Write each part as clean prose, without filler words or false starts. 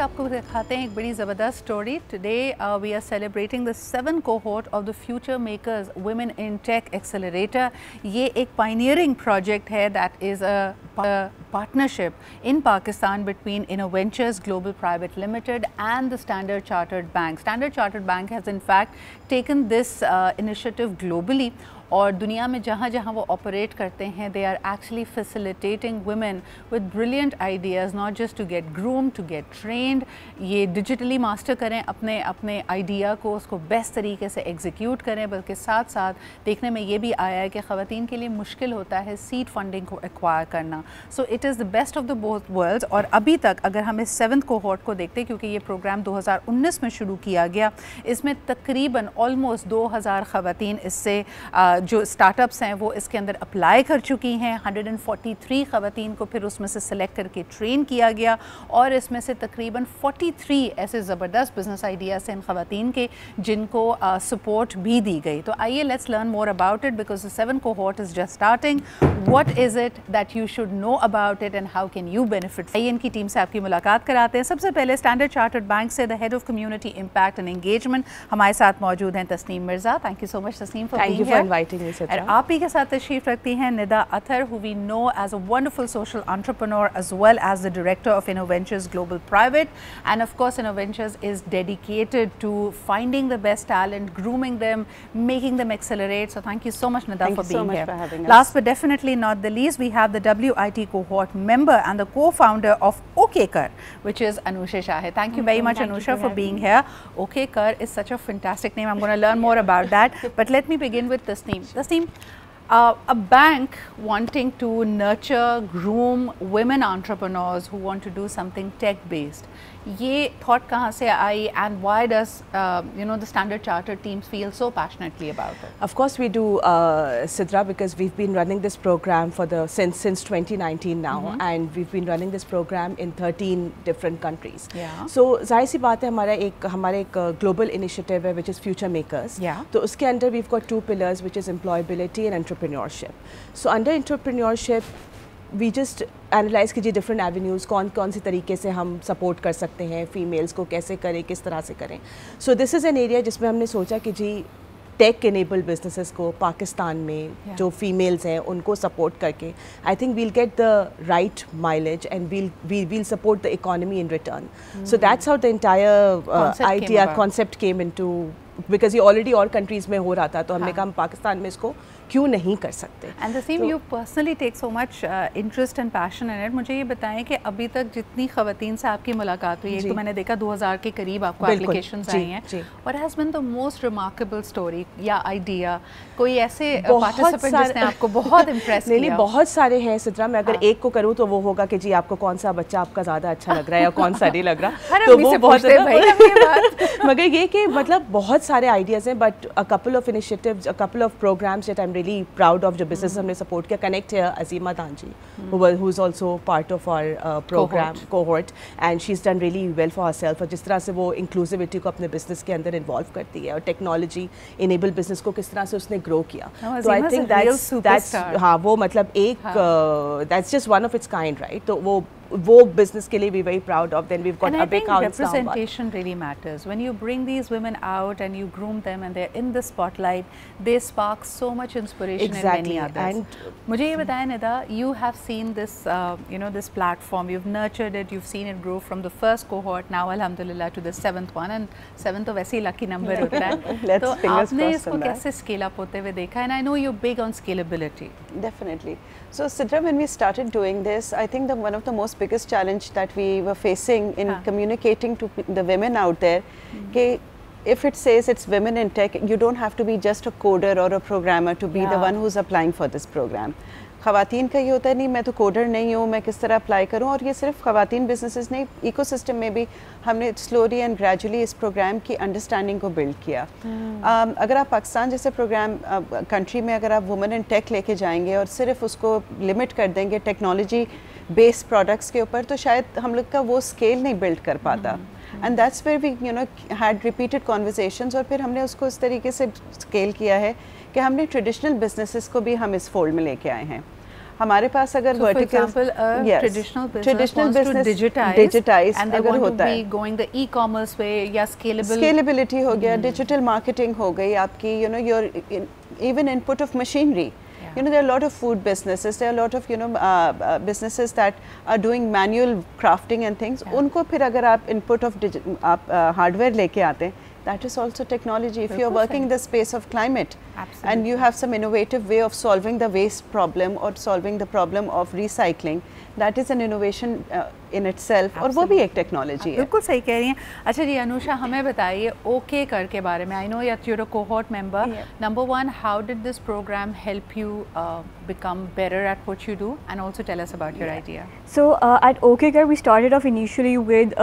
आपको दिखाते हैं एक बड़ी ज़बरदस्त story. Today we are celebrating the 7th cohort of the future makers women in tech accelerator. ये एक पायनियरिंग प्रोजेक्ट है that is a partnership in Pakistan between InnoVentures Global Private Limited and the Standard Chartered Bank. Standard Chartered Bank has in fact taken this initiative globally और दुनिया में जहाँ जहाँ वो operate करते हैं they are actually facilitating women with brilliant ideas, not just to get groomed, to get trained, ये digitally master करें अपने अपने आइडिया को, उसको बेस्ट तरीके से एग्जीक्यूट करें, बल्कि साथ साथ देखने में ये भी आया है कि ख़वातीन के लिए मुश्किल होता है सीड फंडिंग को एक्वायर करना। So it is the best of the both worlds. और अभी तक अगर हम इस 7th कोहोर्ट को देखते हैं, क्योंकि ये प्रोग्राम 2019 में शुरू किया गया, इसमें तकरीबन ऑलमोस्ट 2000 ख़वातीन इससे जो स्टार्टअप्स हैं वो इसके अंदर अप्लाई कर चुकी हैं। 143 ख़वातीन को फिर उसमें से सिलेक्ट करके ट्रेन किया गया और इसमें से तकरीबन 43 ऐसे ज़बरदस्त बिजनेस आइडियाज़ हैं इन ख़वातीन के जिनको सपोर्ट भी दी गई। तो आइए let's learn more about it because the 7th cohort is just starting. What is it that you should know about it and how can you benefit. आइए इनकी टीम से आपकी मुलाकात कराते हैं। सबसे पहले स्टैंडर्ड चार्टर्ड बैंक से the head of community impact and engagement हमारे साथ मौजूद हैं Tasneem Mirza. Thank you so much Tasneem for being here. और आप ही के साथ तशरीफ रखती हैं Nida Attar, who we know as a wonderful social entrepreneur as well as the director of InnoVentures Global Private, and of course InnoVentures is dedicated to finding the best talent, grooming them, making them accelerate. So thank you so much Nida for being here. Last but definitely not the least, we have the WIT cohort member and the co-founder of OKCar, which is Anusha Shahid. Thank you very much Anusha for being here. OKCar is such a fantastic name. I'm going to learn more about that, but let me begin with Tasneem. Tasneem, a bank wanting to nurture, groom women entrepreneurs who want to do something tech based, ये thought कहाँ से आई and why does the Standard Chartered teams feel so passionately about it? Of course we do, Sidra, because we've been running this program for since 2019 now, and we've been running this program in 13 different countries. Yeah. So जाहिर सी बात है हमारा एक global initiative है which is Future Makers. Yeah. तो उसके अंदर we've got 2 pillars which is employability and entrepreneurship. So under entrepreneurship we just analyse कीजिए डिफरेंट एवेन्यूज़, कौन सी तरीके से हम सपोर्ट कर सकते हैं, फीमेल्स को कैसे करें, किस तरह से करें। सो दिस इज़ एन एरिया जिसमें हमने सोचा कि जी टेक इनेबल बिजनेसेस को पाकिस्तान में जो फीमेल्स हैं उनको सपोर्ट करके I think we'll get the right mileage and we'll support the economy in return. So that's how the entire idea concept came into, because ये ऑलरेडी और कंट्रीज़ में हो रहा था, तो हमने कहा हम पाकिस्तान में इसको क्यों नहीं कर सकते। And the same you personally take so much interest and passion in it. मुझे ये बताएं कि अभी तक जितनी ख़वातीन से आपकी मुलाकात हुई है, तो मैंने देखा 2000 के करीब आपको एप्लीकेशंस आई हैं, what has been the most remarkable story या आइडिया, कोई ऐसे पार्टिसिपेंट जिसने आपको बहुत इम्प्रेस किया? नहीं, बहुत सारे हैं सिद्रा। मैं अगर एक को करूँ तो वो होगा कि जी आपको कौन सा बच्चा आपका ज़्यादा अच्छा लग रहा है या कौन सा नहीं लग रहा, तो वो बहुत मगर ये कि मतलब बहुत सारे आइडियाज़ हैं, but a couple of initiatives, a couple of programmes that I am really proud of, जो बिजनेस हमने सपोर्ट किया। कनेक्ट है Azima Danji, who is also part of our programme cohort, and she is done really well for herself. और जिस तरह से वो inclusivity को अपने बिजनेस के अंदर इन्वॉल्व करती है और टेक्नोलॉजी इनेबल बिजनेस को किस तरह से उसने ग्रो किया, तो आई थिंक दैट्स हाँ वो मतलब एक that's just one of its kind, right. तो वो बिजनेस के लिए we very proud of. Then we've got a big house. Representation really matters. When you bring these women out and you groom them and they're in the spotlight, they spark so much inspiration in many others. And मुझे ये बताएं Nida, you have seen this this platform, you've nurtured it, you've seen it grow from the first cohort, now alhamdulillah to the 7th one, and 7th तो वैसे ही lucky number होता है। तो आपने इसको कैसे scale up होते हुए देखा? And I know you're big on scalability. Definitely. So Sidra, when we started doing this, I think one of the most biggest challenge that we were facing in communicating to the women out there, if it says it's women in tech, you don't have to be just a coder or a programmer to be the one who's applying for this program. ख़वातीन का ये होता है, नहीं मैं तो coder नहीं हूँ, मैं किस तरह अप्लाई करूँ। और ये सिर्फ ख़वातीन बिजनेसेस नहीं, इकोसिस्टम में भी हमने स्लोली एंड ग्रेजुअली इस प्रोग्राम की अंडरस्टैंडिंग को बिल्ड किया। अगर आप पाकिस्तान जैसे प्रोग्राम कंट्री में अगर आप वुमेन इन टेक लेके जाएंगे और सिर्फ उसको लिमिट कर देंगे टेक्नोलॉजी बेस्ड प्रोडक्ट्स के ऊपर, तो शायद हम लोग का वो स्केल नहीं बिल्ड कर पाता। And that's where we had repeated conversations, और फिर हमने उसको इस तरीके से स्केल किया है कि हमने ट्रेडिशनल बिजनेसेस को भी हम इस फोल्ड में लेके आए हैं। हमारे पास अगर वर्टिकल ट्रेडिशनल बिजनेस डिजिटाइज अगर होता है, गोइंग द ई-कॉमर्स वे या स्केलेबिलिटी हो गया, डिजिटल मार्केटिंग हो गई आपकी, you know your even input of machinery. You know, there are a lot of food businesses, there are a lot of, you know, businesses that are doing manual crafting and things. उनको फिर अगर आप input of आप hardware लेके आते हैं, that is also technology. If you are working in the space of climate and you have some innovative way of solving the waste problem or solving the problem of recycling, that is an innovation in itself. और वो भी एक technology है. बिल्कुल सही कह रही हैं. अच्छा जी अनुषा, हमें बताइए OKCar के बारे में. I know that you're a cohort member. Number one, how did this program help you become better at what you do, and also tell us about your idea. So at OKCar we started off initially with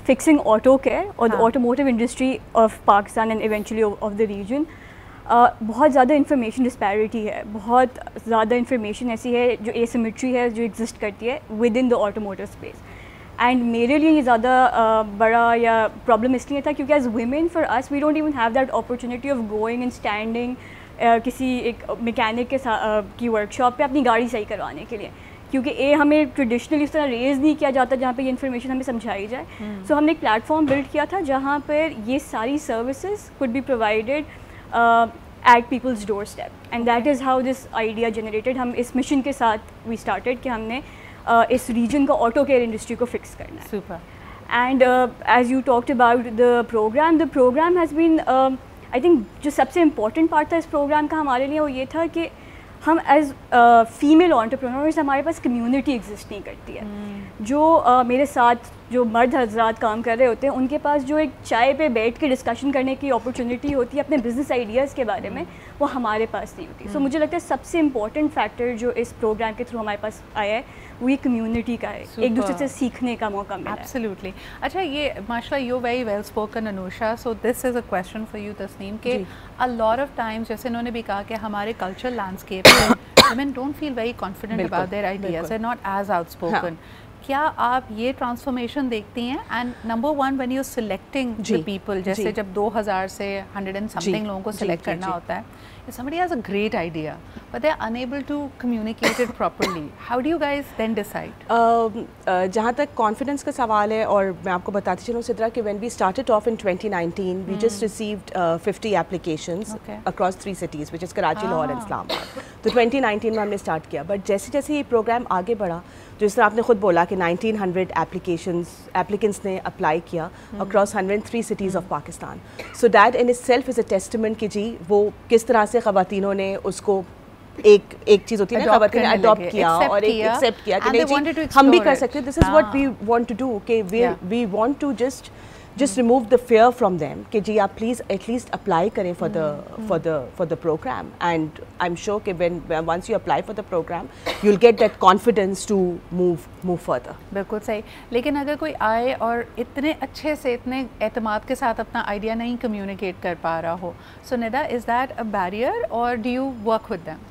fixing auto care or the automotive industry of Pakistan and eventually of the region. बहुत ज़्यादा information disparity है, बहुत ज़्यादा information ऐसी है जो asymmetry है जो एग्जिस्ट करती है with in the automotive space. And मेरे लिए ये ज़्यादा बड़ा या प्रॉब्लम इसलिए था क्योंकि as women for us we don't even have that opportunity of going and standing किसी एक मैकेनिक के की वर्कशॉप पे अपनी गाड़ी सही करवाने के लिए, क्योंकि हमें ट्रेडिशनली इस तरह रेज़ नहीं किया जाता जहाँ पे ये इन्फॉर्मेशन हमें समझाई जाए. सो हमने एक प्लेटफॉर्म बिल्ड किया था जहाँ पर ये सारी services could be provided at people's doorstep, and that is how this idea generated. हम इस मिशन के साथ we started कि हमने इस रीजन का ऑटो केयर इंडस्ट्री को फिक्स करना है. Super. And as you talked about the program has been I think जो सबसे important part था इस प्रोग्राम का हमारे लिए वो ये था कि हम एज फीमेल एंटरप्रेन्योर्स हमारे पास कम्युनिटी एग्जिस्ट नहीं करती है. जो मेरे साथ जो मर्द हजरात काम कर रहे होते हैं उनके पास जो एक चाय पे बैठ के डिस्कशन करने की अपॉर्चुनिटी होती है अपने बिजनेस आइडियाज़ के बारे में, वो हमारे पास नहीं होती. सो मुझे लगता है सबसे इम्पॉर्टेंट फैक्टर जो इस प्रोग्राम के थ्रू हमारे पास आया है वो ये कम्युनिटी का है, एक दूसरे से सीखने का मौका मिला. एब्सोल्युटली. अच्छा, ये माशाल्लाह you very well spoken Anusha. So this is a question for you Tasneem के अ लॉट ऑफ टाइम्स जैसे इन्होंने भी कहा कि हमारे कल्चरल लैंडस्केप में women don't feel very confident about their ideas, they're not as outspoken. क्या आप ये ट्रांसफॉर्मेशन देखती हैं? And number one, when you selecting the people, जैसे जब 2000 से 100 and something लोगों को सेलेक्ट करना होता है, if somebody has a great idea but they're unable to communicate it properly, how do you guys then decide? जहाँ तक कॉन्फिडेंस का सवाल है, और मैं आपको बताती चलूँ सिद्रा कि when we started off in 2019 we just received 50 applications across 3 cities which is Karachi, Lahore and Islamabad. तो 2019 में हमने स्टार्ट किया, बट जैसे जैसे ये प्रोग्राम आगे बढ़ा, जिस तरह आपने खुद बोला कि 1900 एप्लीकेंट्स ने अप्लाई किया across 103 cities of Pakistan. So that in itself is a testament कि जी वो किस तरह से ख़वातीनों ने उसको एक चीज़ होती है ना, ख़वातीन ने अडॉप्ट किया और एक एक्सेप्ट किया कि नहीं हम भी कर सकते हैं. This is what we want to do कि we want to just remove the fear from them कि जी आप please at least apply करें for the program, and I'm sure कि when once you apply for the program you'll get that confidence to move further. बिल्कुल सही. लेकिन अगर कोई आए और इतने अच्छे से इतने एतमाद के साथ अपना आइडिया नहीं कम्युनिकेट कर पा रहा हो, so Nida, is that a barrier or do you work with them?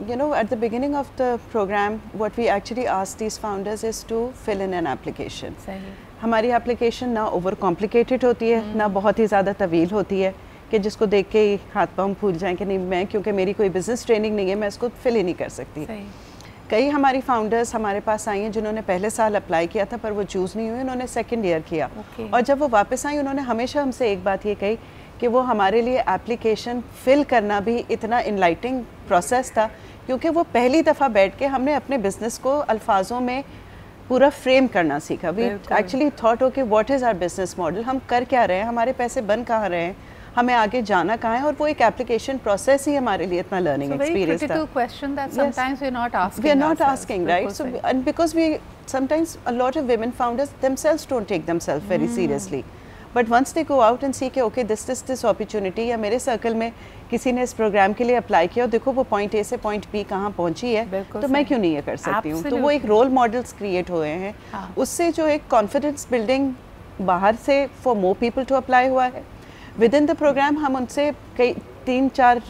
You know, at the beginning of the program what we actually ask these founders is to fill in an application. सही. हमारी application ना over complicated होती है, ना बहुत ही ज़्यादा तवील होती है कि जिसको देख के हाथ पाँव फूल जाएं कि नहीं, मैं क्योंकि मेरी कोई बिज़नेस ट्रेनिंग नहीं है मैं इसको फिल ही नहीं कर सकती. कई हमारी फाउंडर्स हमारे पास आई हैं जिन्होंने पहले साल अप्लाई किया था पर वो चूज़ नहीं हुई, उन्होंने सेकेंड ईयर किया. और जब वो वापस आई उन्होंने हमेशा हमसे एक बात ये कही कि वो हमारे लिए एप्लीकेशन फ़िल करना भी इतना इनलाइटिंग प्रोसेस था क्योंकि वो पहली दफ़ा बैठ के हमने अपने बिज़नेस को अल्फाजों में पूरा फ्रेम करना सीखा. We actually thought okay what is our business model, हम कर क्या रहे हैं, हमारे पैसे बन कहाँ रहे हैं, हमें आगे जाना कहाँ है, और वो एक एप्लीकेशन प्रोसेस ही हमारे लिए इतना लर्निंग एक्सपीरियंस था. Question that sometimes we are not asking right. So and because we sometimes a lot of women founders themselves don't take themselves very seriously, but once they go out and see के okay this opportunity, या मेरे circle में किसी ने इस programme के लिए apply किया और देखो वो पॉइंट ए से पॉइंट बी कहाँ पहुँची है, तो मैं क्यों नहीं ये कर सकती हूँ. तो वो एक रोल मॉडल्स क्रिएट हुए हैं. उससे जो एक कॉन्फिडेंस बिल्डिंग बाहर से for more people to apply हुआ है. विद इन द प्रोग्राम हम उनसे कई 3-4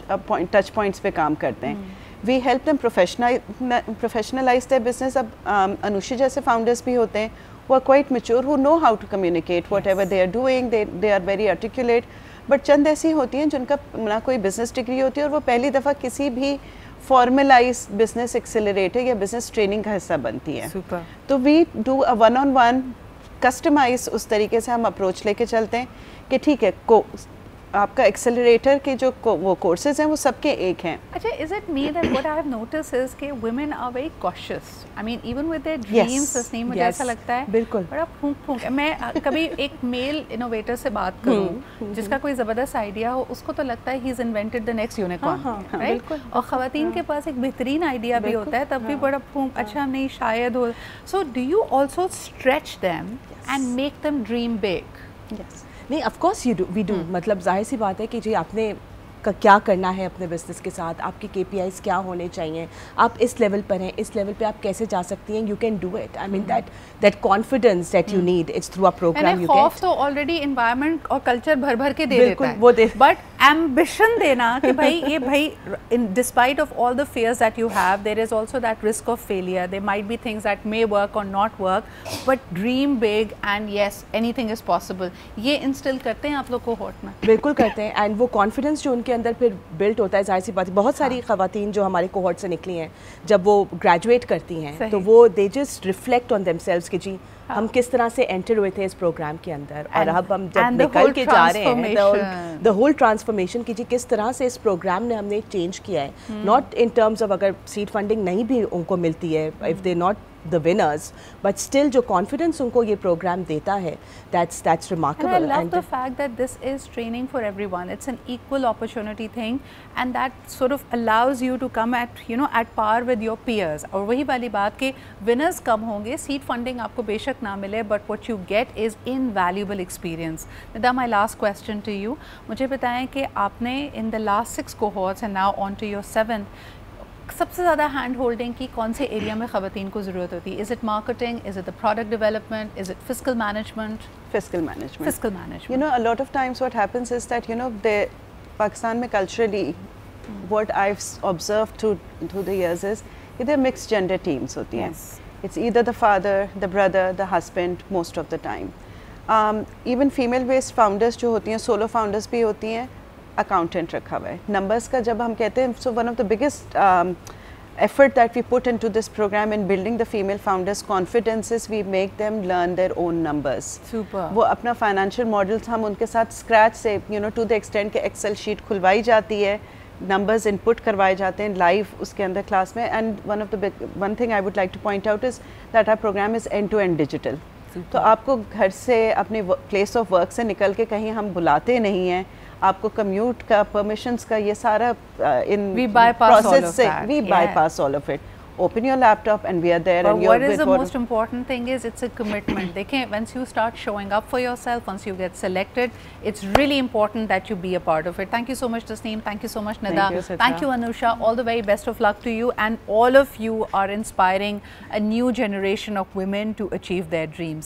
टच पॉइंट्स पे काम करते हैं. We help them professionalize their business. अब अनुषा जैसे फाउंडर्स भी होते हैं who are quite mature, who know how to communicate whatever they are doing, they are very articulate, but चंद ऐसी होती हैं जिनका ना कोई बिजनेस डिग्री होती है और वो पहली दफ़ा किसी भी फॉर्मलाइज बिजनेस एक्सेलरेटर या बिजनेस ट्रेनिंग का हिस्सा बनती है। Super. तो we do a one on one customise, उस तरीके से हम अप्रोच लेके चलते हैं कि ठीक है आपका एक्सेलरेटर के जो वो कोर्सेज हैं वो सबके एक हैं। अच्छा, is it me that what I have notice is कि women are very cautious, I mean even with their dreams, Tasneem मुझे ऐसा लगता है बिल्कुल बड़ा फूंक मैं कभी एक मेल इनोवेटर से बात करूं जिसका कोई ज़बरदस्त आइडिया हो, उसको तो लगता है he is invented the next unicorn, right? और ख़वातीन के पास एक बेहतरीन आइडिया भी होता है तब भी बड़ा फूंक, अच्छा नहीं शायद हो। So do you also stretch them and make them dream big? नहीं, ऑफ कोर्स वी डू। मतलब जाहिर सी बात है कि जी आपने क्या करना है अपने बिजनेस के साथ, आपके KPIs क्या होने चाहिए, आप इस लेवल पर हैं, इस लेवल पे आप कैसे जा सकती हैं, you can do it. I mean that confidence that you need, it's through a programme you get. तो ऑलरेडी एनवायरनमेंट और कल्चर भर के दे देता है, वो दे, बट एम्बिशन देना कि भाई ये भाई in despite of all the fears that you have, there is also that risk of failure, there might be things that may work or not work, but dream big and yes anything is possible, ये instil करते हैं आप लोग cohort में? बिल्कुल करते हैं, and वो कॉन्फिडेंस जो उनके अंदर फिर बिल्ट होता है, जाहिर सी बात है। बहुत सारी ख़वातीन जो हमारे कोहोर्ट से निकली हैं, जब वो ग्रेजुएट करती हैं तो वो they just reflect on themselves कि जी हम किस तरह से एंटर हुए थे इस प्रोग्राम के अंदर, और अब हम जब निकल के जा रहे हैं द होल ट्रांसफॉर्मेशन की जी किस तरह से इस प्रोग्राम ने हमने चेंज किया है। नॉट इन टर्म्स ऑफ अगर सीड फंडिंग नहीं भी उनको मिलती है, if they not the winners, but still जो confidence उनको ये program देता है, that's remarkable. And I love the fact that this is training for everyone. It's an equal opportunity thing, and that sort of allows you to come at at par with your peers. और वही वाली बात कि winners कम होंगे, seed funding आपको बेशक ना मिले, but what you get is invaluable experience. Nida, my last question to you. मुझे बताएं कि आपने in the last 6 cohorts and now on to your 7th, सबसे ज़्यादा हैंड होल्डिंग की कौन से एरिया में ख़वातीन को ज़रूरत होती है? Is it marketing, is it the product development, is it fiscal management? Fiscal management. You know, a lot of times what happens is that Pakistan में culturally what I've observed through the years is they're mixed gender teams होती हैं. It's either the father, the brother, the husband most of the time. Even female based founders जो होती हैं, solo founders भी होती हैं, accountant रखा हुआ है। नंबर्स का जब हम कहते हैं, so one of the biggest effort that we put into this program in building the female founders confidence is we make them learn their own numbers. Super. वो अपना financial models हम उनके साथ scratch से to the extent के Excel sheet खुलवाई जाती है, numbers input करवाए जाते हैं live उसके अंदर class में, and one thing I would like to point out is that our program is end-to-end digital. तो आपको घर से अपने place of work से निकल के कहीं हम बुलाते नहीं हैं, आपको कम्यूट का परमिशंस का ये सारा इन प्रोसेस से we bypass all of it. Open your laptop and we are there. But and what is the most important thing is it's a commitment. Dekhen, once you start showing up for yourself, once you get selected, it's really important that you be a part of it. Thank you so much, Tasneem. Thank you so much, Nida. Thank you, Anusha. All the very best of luck to you, and all of you are inspiring a new generation of women to achieve their dreams.